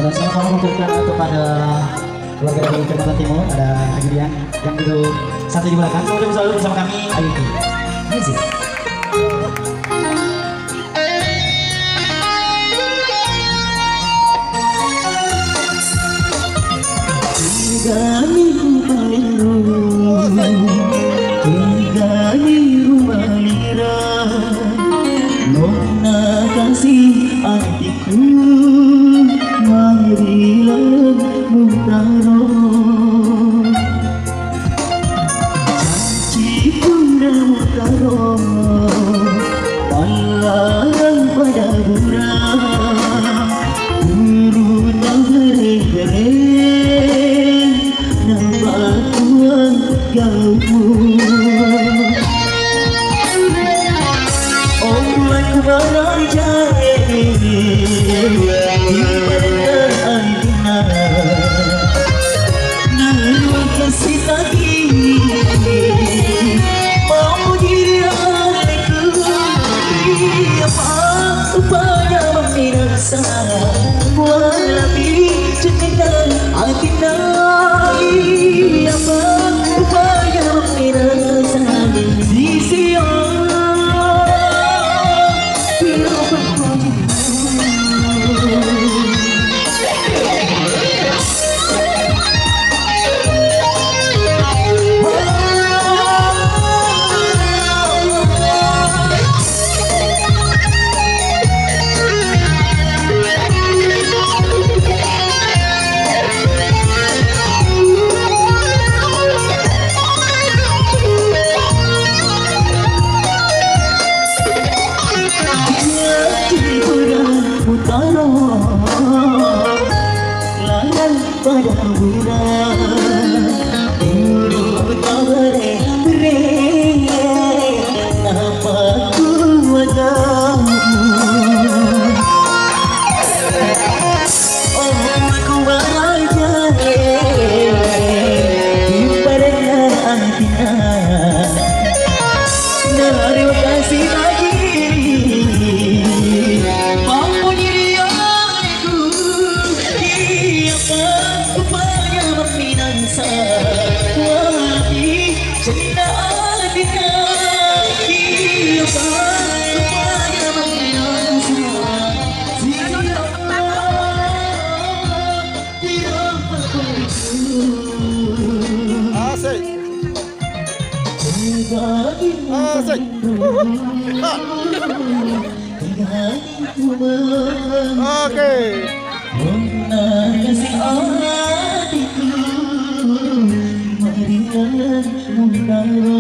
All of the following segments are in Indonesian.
Selamat malam kepada keluarga dari Kalimantan Timur. Ada Ajudian yang duduk satu di belakang. Kemudian selalu bersama kami Ayuti. Music. Kami rumah lira Nona kasih hatiku marilah mutaro janji pura mutaro malarang pada burang turun gere-gere nampak tuang gaulmu. Kubarai jahe Ibadah antina Nalu kasih lagi Mau diri aku Apa upaya meminasa Walabi cendekan antina Apa upaya meminasa Di siang pada bulan dulu taware re nama kuwadamu oh aku baraja ibaratnya antina dari kasih lagi mau diri aku upaya meminansa wali cerita adina upaya meminansa asik asik oke. kasih hatiku marilah mutaro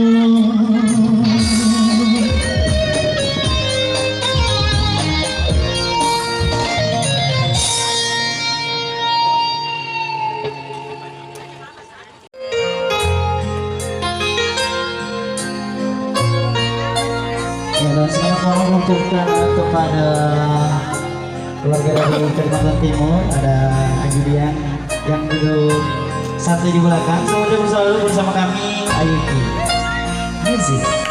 Selamat malam kepada keluarga dari Kalimantan Timur. Ada Ajudian yang duduk santai di belakang. Kemudian selalu bersama kami Ayuti. Music.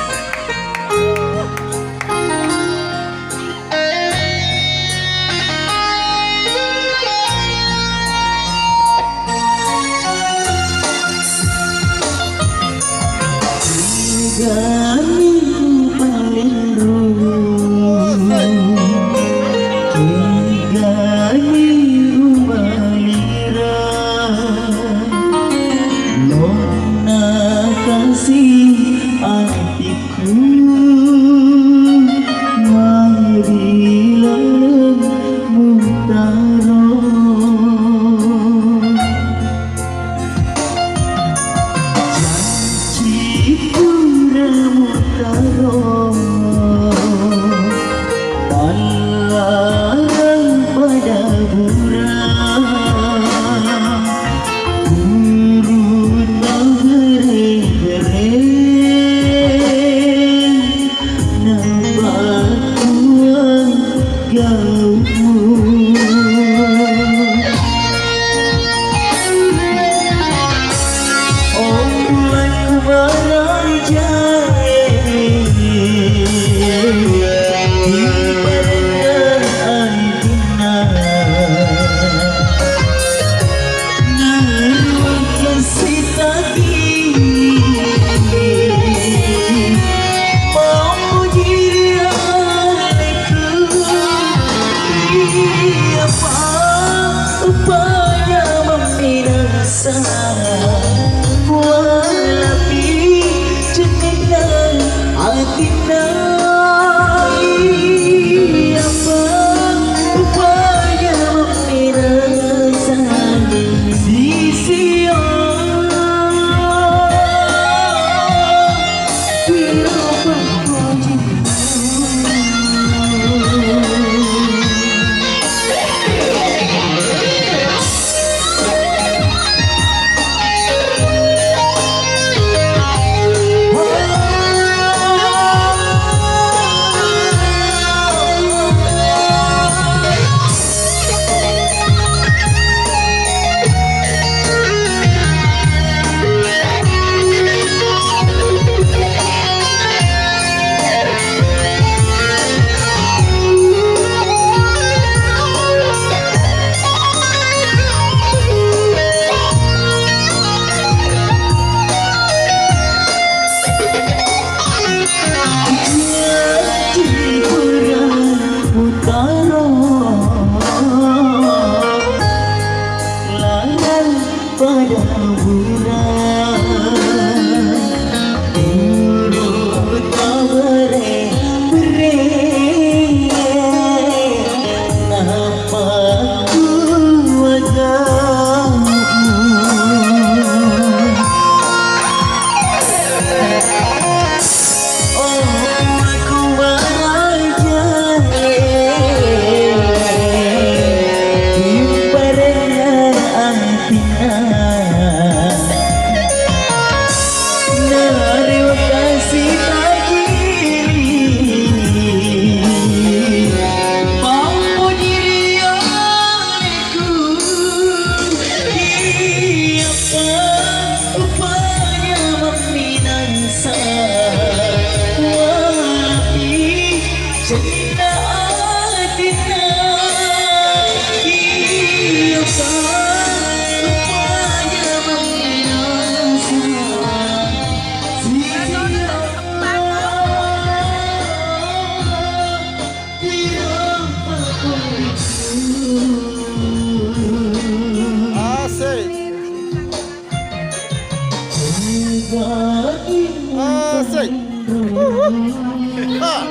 Ah.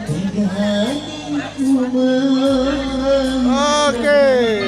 Hingga hatiku Oke.